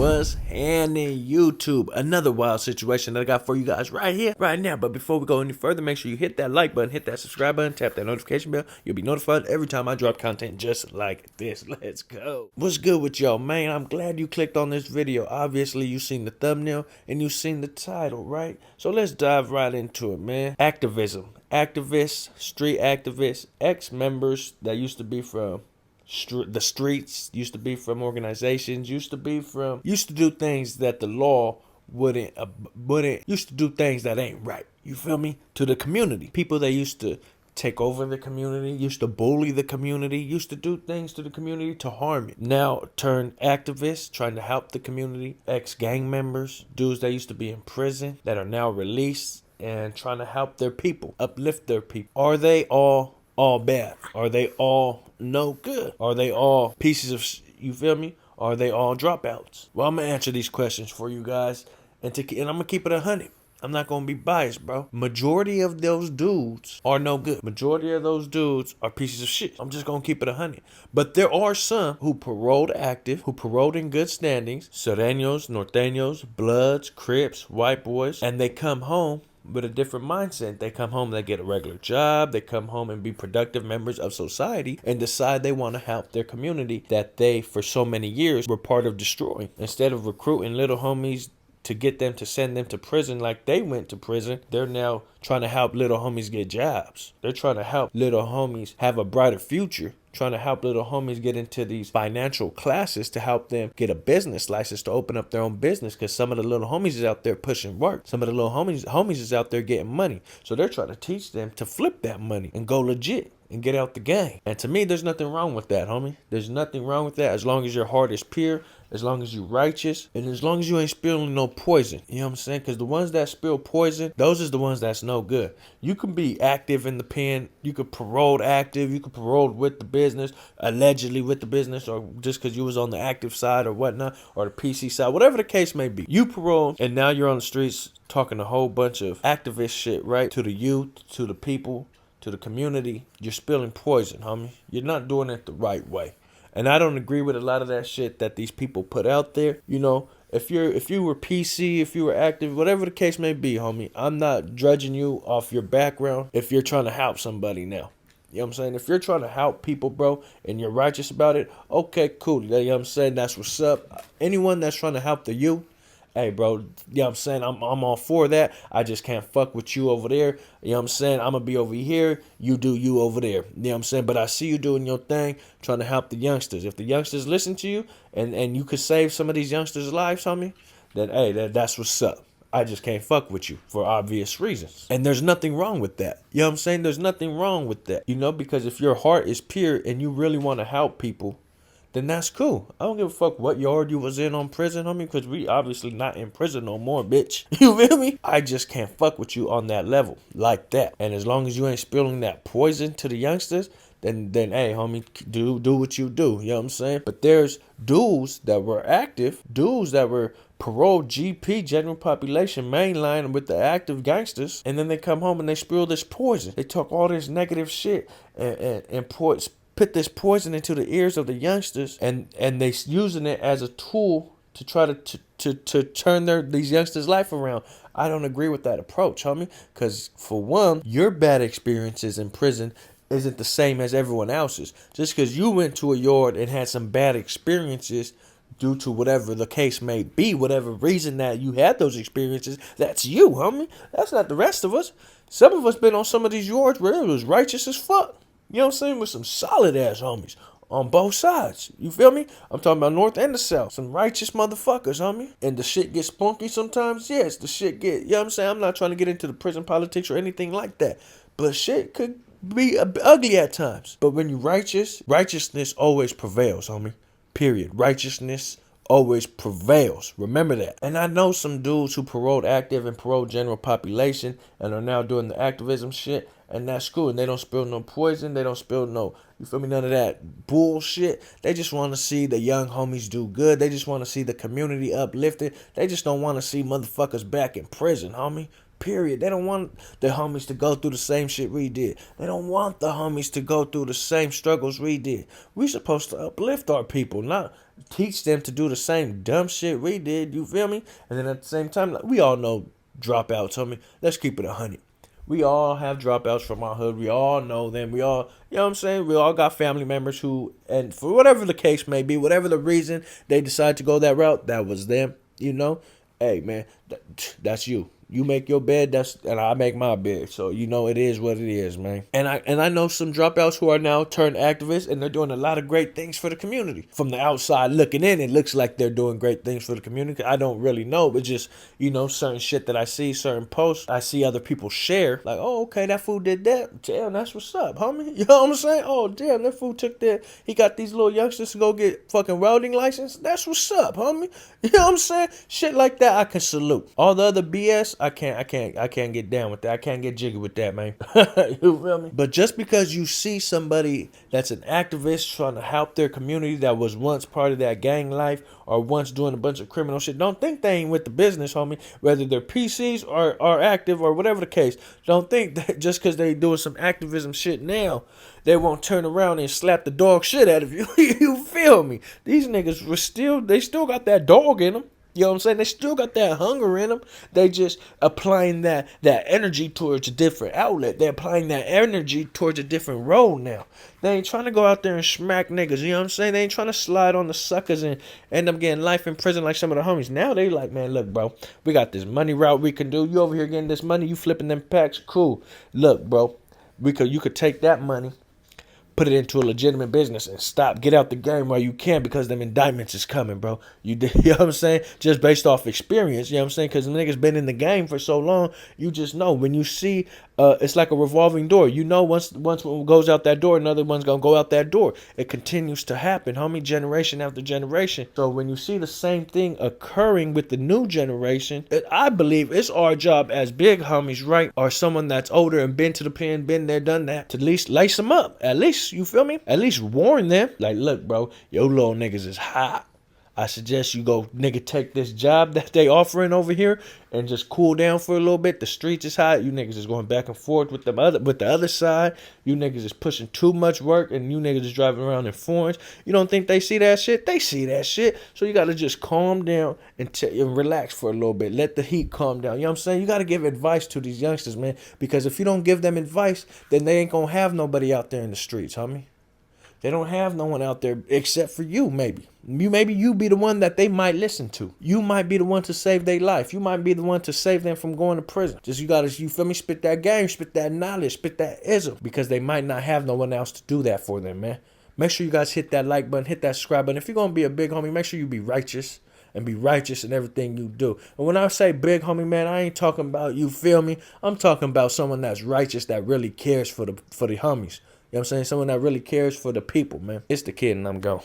What's happening, YouTube? Another wild situation that I got for you guys right here, right now. But before we go any further, make sure you hit that like button, hit that subscribe button, tap that notification bell. You'll be notified every time I drop content just like this. Let's go. What's good with y'all, man? I'm glad you clicked on this video. Obviously, you seen the thumbnail and you seen the title, right? So let's dive right into it, man. Activism. Activists, street activists, ex-members that used to be from the streets, used to be from organizations, used to do things that the law wouldn't used to do things that ain't right. You feel me? To the community, people that used to take over the community, used to bully the community, used to do things to the community to harm it. Now turned activists, trying to help the community. Ex-gang members, dudes that used to be in prison that are now released and trying to help their people, uplift their people. Are they all bad? Are they all no good? Are they all pieces of you feel me? Are they all dropouts? Well, I'm gonna answer these questions for you guys, and I'm gonna keep it 100. I'm not gonna be biased, bro. Majority of those dudes are no good. Majority of those dudes are pieces of shit. I'm just gonna keep it 100. But there are some who paroled active, who paroled in good standings, Serrenos, Norteños, Bloods, Crips, white boys, and they come home with a different mindset. They come home, they get a regular job, they come home and be productive members of society and decide they want to help their community that they, for so many years, were part of destroying. Instead of recruiting little homies to get them to send them to prison like they went to prison, they're now trying to help little homies get jobs. They're trying to help little homies have a brighter future. Trying to help little homies get into these financial classes to help them get a business license to open up their own business, because some of the little homies is out there pushing work. Some of the little homies is out there getting money. So they're trying to teach them to flip that money and go legit and get out the game. And to me, there's nothing wrong with that, homie. There's nothing wrong with that as long as your heart is pure, as long as you're righteous, and as long as you ain't spilling no poison. You know what I'm saying? Because the ones that spill poison, those is the ones that's no good. You can be active in the pen. You could parole active. You could parole with the business, allegedly with the business, or just because you was on the active side or whatnot, or the PC side, whatever the case may be. You parole, and now you're on the streets talking a whole bunch of activist shit, right? To the youth, to the people, to the community. You're spilling poison, homie. You're not doing it the right way. And I don't agree with a lot of that shit that these people put out there. You know, if you were PC, if you were active, whatever the case may be, homie, I'm not judging you off your background if you're trying to help somebody now. You know what I'm saying? If you're trying to help people, bro, and you're righteous about it, okay, cool. You know what I'm saying? That's what's up. Anyone that's trying to help the youth, hey, bro, you know what I'm saying? I'm all for that. I just can't fuck with you over there. You know what I'm saying? I'm going to be over here. You do you over there. You know what I'm saying? But I see you doing your thing, trying to help the youngsters. If the youngsters listen to you and you could save some of these youngsters' lives, homie, then, hey, that's what's up. I just can't fuck with you for obvious reasons. And there's nothing wrong with that. You know what I'm saying? There's nothing wrong with that. You know, because if your heart is pure and you really want to help people, then that's cool. I don't give a fuck what yard you was in on prison, homie, because we obviously not in prison no more, bitch. You feel me? I just can't fuck with you on that level like that. And as long as you ain't spilling that poison to the youngsters, then hey, homie, do what you do. You know what I'm saying? But there's dudes that were active, dudes that were paroled GP, general population, mainline with the active gangsters, and then they come home and they spill this poison. They talk all this negative shit and put this poison into the ears of the youngsters, and they using it as a tool to try to turn these youngsters' life around. I don't agree with that approach, homie, because for one, your bad experiences in prison isn't the same as everyone else's. Just because you went to a yard and had some bad experiences due to whatever the case may be, whatever reason that you had those experiences, that's you, homie. That's not the rest of us. Some of us been on some of these yards where it was righteous as fuck. You know what I'm saying? With some solid ass homies on both sides. You feel me? I'm talking about North and the South. Some righteous motherfuckers, homie. And the shit gets spunky sometimes. Yes, the shit get, you know what I'm saying? I'm not trying to get into the prison politics or anything like that. But shit could be ugly at times. But when you righteous, righteousness always prevails, homie. Period. Righteousness always prevails. Remember that. And I know some dudes who paroled active and paroled general population and are now doing the activism shit, and that's cool. And they don't spill no poison. They don't spill no, you feel me, none of that bullshit. They just want to see the young homies do good. They just want to see the community uplifted. They just don't want to see motherfuckers back in prison, homie. period. They don't want the homies to go through the same shit we did. They don't want the homies to go through the same struggles we did. We supposed to uplift our people, not teach them to do the same dumb shit we did. You feel me? And then at the same time, like, we all know dropouts, homie. Let's keep it 100. We all have dropouts from our hood. We all know them. We all, you know what I'm saying? We all got family members who, and for whatever the case may be, whatever the reason they decide to go that route, that was them, you know? Hey, man, that's you. You make your bed, and I make my bed. So, you know, it is what it is, man. And I know some dropouts who are now turned activists, and they're doing a lot of great things for the community. From the outside looking in, it looks like they're doing great things for the community. I don't really know, but just, you know, certain shit that I see, certain posts, I see other people share. Like, oh, okay, that fool did that. Damn, that's what's up, homie. You know what I'm saying? Oh, damn, that fool took that. He got these little youngsters to go get fucking welding license. That's what's up, homie. You know what I'm saying? Shit like that, I can salute. All the other BS, I can't get down with that. I can't get jiggy with that, man. You feel me? But just because you see somebody that's an activist trying to help their community that was once part of that gang life or once doing a bunch of criminal shit, don't think they ain't with the business, homie. Whether they're PCs or are active or whatever the case, don't think that just because they doing some activism shit now, they won't turn around and slap the dog shit out of you. You feel me? These niggas they still got that dog in them. You know what I'm saying? They still got that hunger in them. They just applying that energy towards a different outlet. They're applying that energy towards a different role now. They ain't trying to go out there and smack niggas. You know what I'm saying? They ain't trying to slide on the suckers and end up getting life in prison like some of the homies. Now they like, man, look, bro, we got this money route we can do. You over here getting this money. You flipping them packs. Cool. Look, bro, you could take that money, put it into a legitimate business and get out the game while you can, because them indictments is coming, bro. You know what I'm saying? Just based off experience, you know what I'm saying? Because the niggas been in the game for so long, you just know. When you see, it's like a revolving door. You know, once one goes out that door, another one's going to go out that door. It continues to happen, homie, generation after generation. So when you see the same thing occurring with the new generation, I believe it's our job as big homies, right, or someone that's older and been to the pen, been there, done that, to at least lace them up. At least, you feel me? At least warn them. Like, look, bro, your little niggas is hot. I suggest you go, nigga, take this job that they offering over here and just cool down for a little bit. The streets is hot. You niggas is going back and forth with the other side. You niggas is pushing too much work, and you niggas is driving around in foreigns. You don't think they see that shit? They see that shit. So you got to just calm down and relax for a little bit. Let the heat calm down. You know what I'm saying? You got to give advice to these youngsters, man, because if you don't give them advice, then they ain't going to have nobody out there in the streets, homie. They don't have no one out there except for you, maybe. Maybe you be the one that they might listen to. You might be the one to save their life. You might be the one to save them from going to prison. Just you feel me? Spit that game, spit that knowledge, spit that ism. Because they might not have no one else to do that for them, man. Make sure you guys hit that like button, hit that subscribe button. If you're going to be a big homie, make sure you be righteous. And be righteous in everything you do. And when I say big homie, man, I ain't talking about, you feel me? I'm talking about someone that's righteous, that really cares for the homies. You know what I'm saying? Someone that really cares for the people, man. It's the kid and I'm gone.